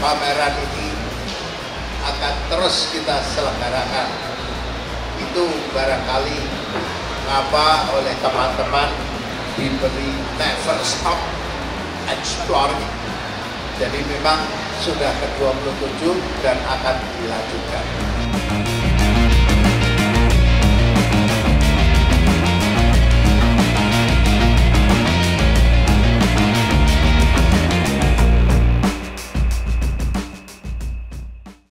pameran ini akan terus kita selenggarakan. Itu barangkali mengapa oleh teman-teman diberi never stop exploring. Jadi memang sudah ke-27 dan akan dilanjutkan.